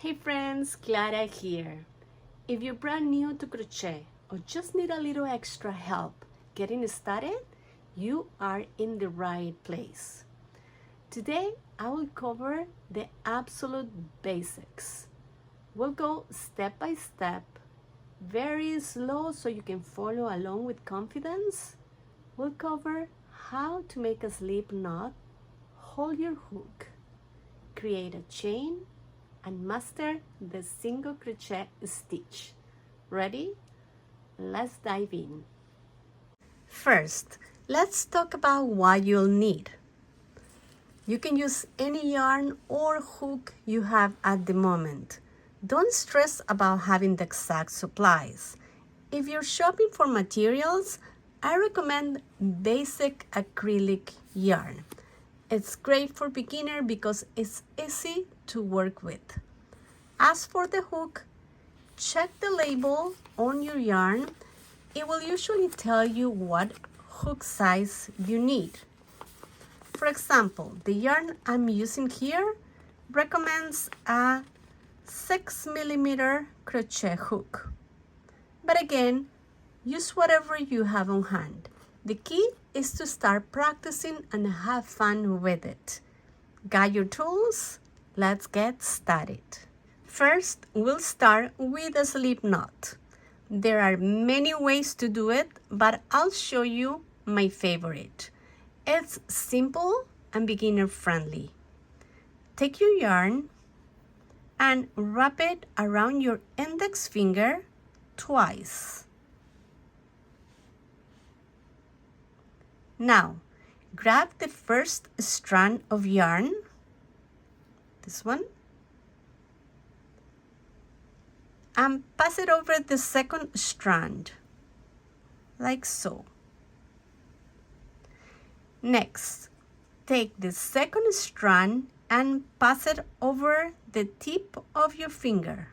Hey friends, Clara here. If you're brand new to crochet or just need a little extra help getting started, you are in the right place. Today, I will cover the absolute basics. We'll go step by step, very slow so you can follow along with confidence. We'll cover how to make a slip knot, hold your hook, create a chain, and master the single crochet stitch. Ready? Let's dive in. First, let's talk about what you'll need. You can use any yarn or hook you have at the moment. Don't stress about having the exact supplies. If you're shopping for materials, I recommend basic acrylic yarn. It's great for beginner because it's easy to work with. As for the hook, check the label on your yarn. It will usually tell you what hook size you need. For example, the yarn I'm using here recommends a 6mm crochet hook. But again, use whatever you have on hand. The key is to start practicing and have fun with it. Got your tools? Let's get started. First, we'll start with a slip knot. There are many ways to do it, but I'll show you my favorite. It's simple and beginner friendly. Take your yarn and wrap it around your index finger twice. Now, grab the first strand of yarn, this one, and pass it over the second strand, like so. Next, take the second strand and pass it over the tip of your finger.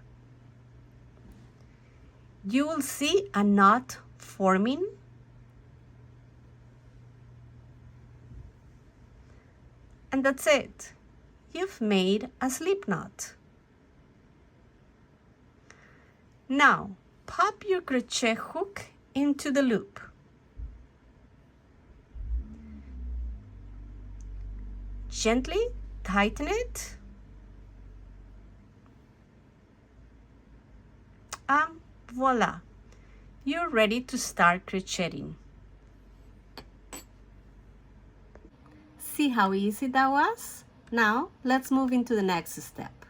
You will see a knot forming. And that's it. You've made a slip knot. Now, pop your crochet hook into the loop. Gently tighten it. And voila, you're ready to start crocheting. See how easy that was? Now, let's move into the next step.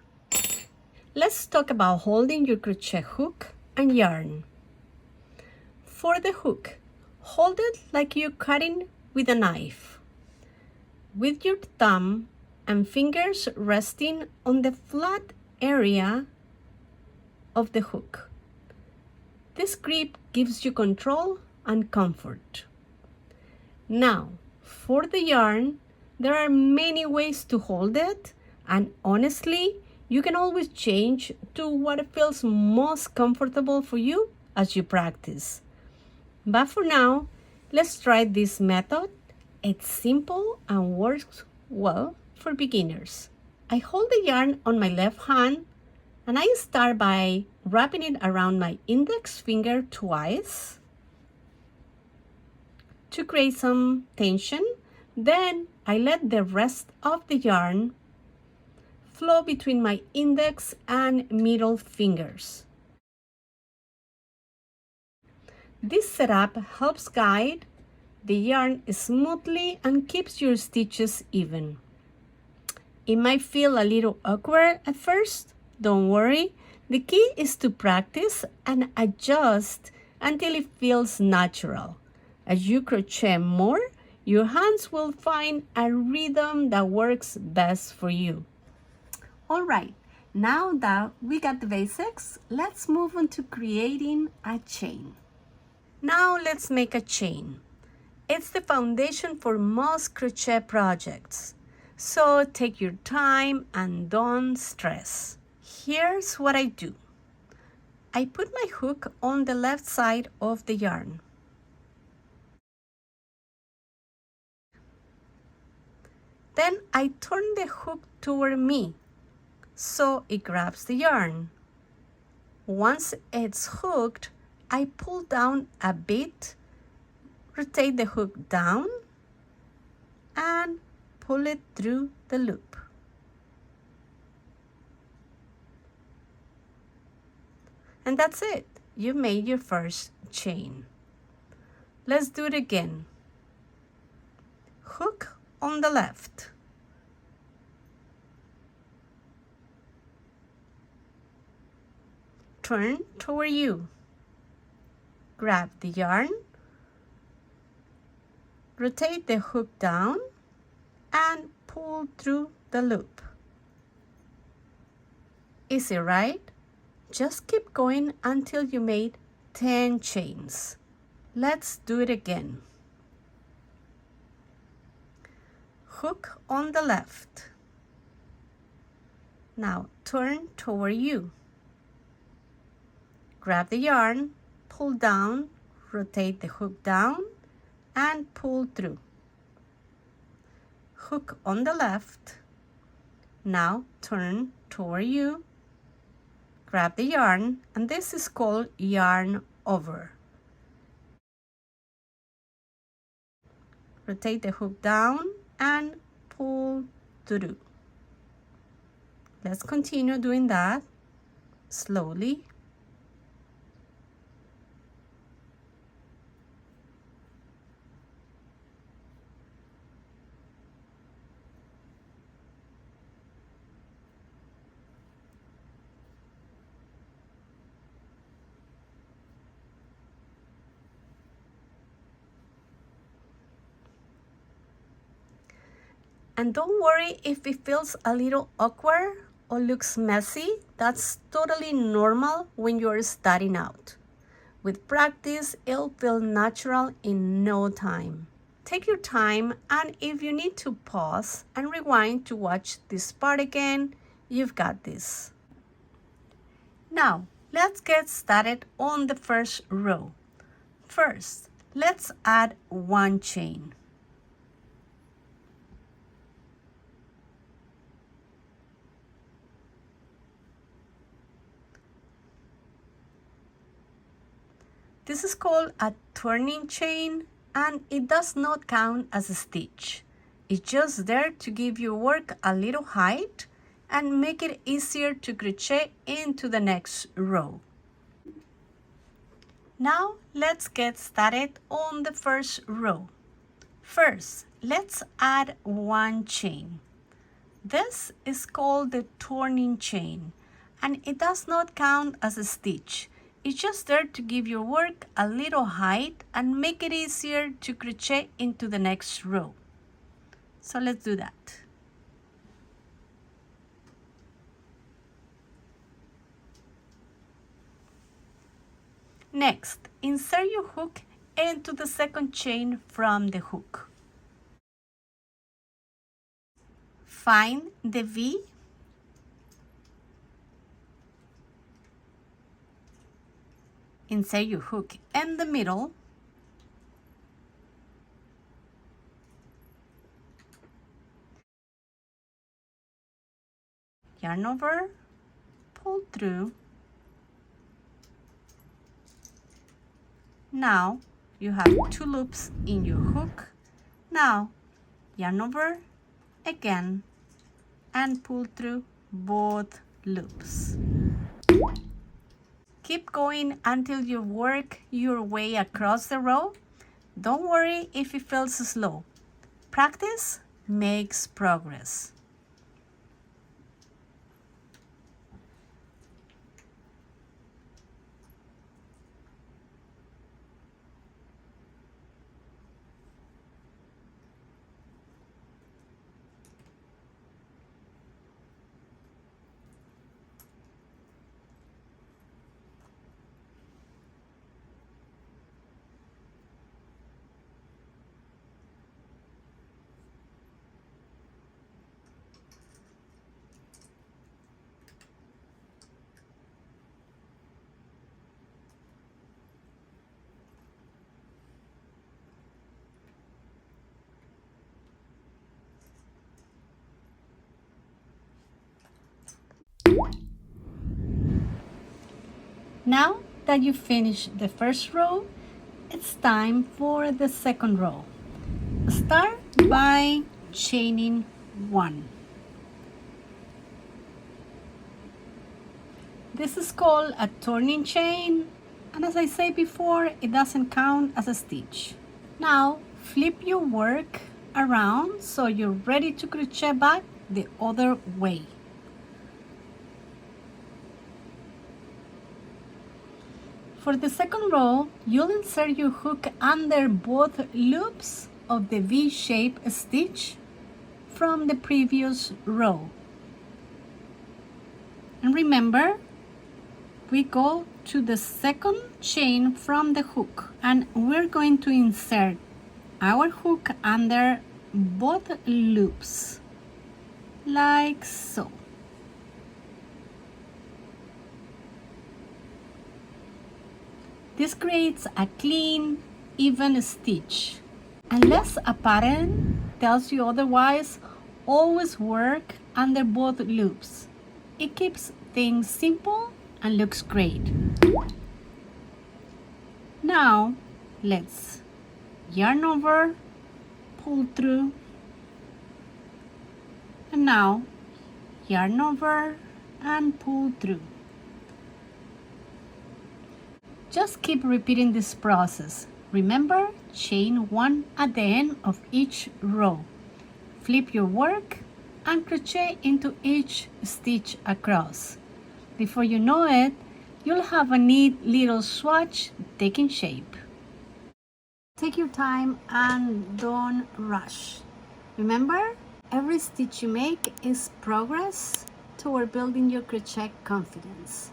Let's talk about holding your crochet hook and yarn. For the hook, hold it like you're cutting with a knife, with your thumb and fingers resting on the flat area of the hook. This grip gives you control and comfort. Now, for the yarn, there are many ways to hold it, and honestly, you can always change to what feels most comfortable for you as you practice. But for now, let's try this method. It's simple and works well for beginners. I hold the yarn on my left hand and I start by wrapping it around my index finger twice to create some tension. Then I let the rest of the yarn flow between my index and middle fingers. This setup helps guide the yarn smoothly and keeps your stitches even. It might feel a little awkward at first. Don't worry. The key is to practice and adjust until it feels natural. As you crochet more, your hands will find a rhythm that works best for you. All right, now that we got the basics, let's move on to creating a chain. Now let's make a chain. It's the foundation for most crochet projects. So take your time and don't stress. Here's what I do. I put my hook on the left side of the yarn. Then I turn the hook toward me. so it grabs the yarn. Once it's hooked, I pull down a bit, rotate the hook down, and pull it through the loop. And that's it. You made your first chain. Let's do it again. Hook on the left. Turn toward you. Grab the yarn. Rotate the hook down and pull through the loop. Easy, right? Just keep going until you made 10 chains. Let's do it again. Hook on the left. Now turn toward you. Grab the yarn, pull down, rotate the hook down, and pull through. Hook on the left. Now turn toward you. Grab the yarn, and this is called yarn over. Rotate the hook down and pull through. Let's continue doing that slowly. And don't worry if it feels a little awkward or looks messy. That's totally normal when you're starting out. With practice, it'll feel natural in no time. Take your time, and if you need to pause and rewind to watch this part again, you've got this. Now, let's get started on the first row. First, let's add one chain. This is called a turning chain, and it does not count as a stitch. It's just there to give your work a little height and make it easier to crochet into the next row. Now let's get started on the first row. First, let's add one chain. This is called the turning chain, and it does not count as a stitch. It's just there to give your work a little height and make it easier to crochet into the next row. So let's do that. Next, insert your hook into the second chain from the hook. Find the V. Insert your hook in the middle. Yarn over, pull through. Now you have 2 loops in your hook. Now yarn over again and pull through both loops. Keep going until you work your way across the row. Don't worry if it feels slow. Practice makes progress. Now that you finished the first row, it's time for the second row. Start by chaining 1. This is called a turning chain, and as I said before, it doesn't count as a stitch. Now flip your work around so you're ready to crochet back the other way. For the second row, you'll insert your hook under both loops of the V-shaped stitch from the previous row. And remember, we go to the second chain from the hook, and we're going to insert our hook under both loops, like so. This creates a clean, even stitch. Unless a pattern tells you otherwise, always work under both loops. It keeps things simple and looks great. Now let's yarn over, pull through, and now yarn over and pull through. Just keep repeating this process. Remember, chain 1 at the end of each row. Flip your work and crochet into each stitch across. Before you know it, you'll have a neat little swatch taking shape. Take your time and don't rush. Remember, every stitch you make is progress toward building your crochet confidence.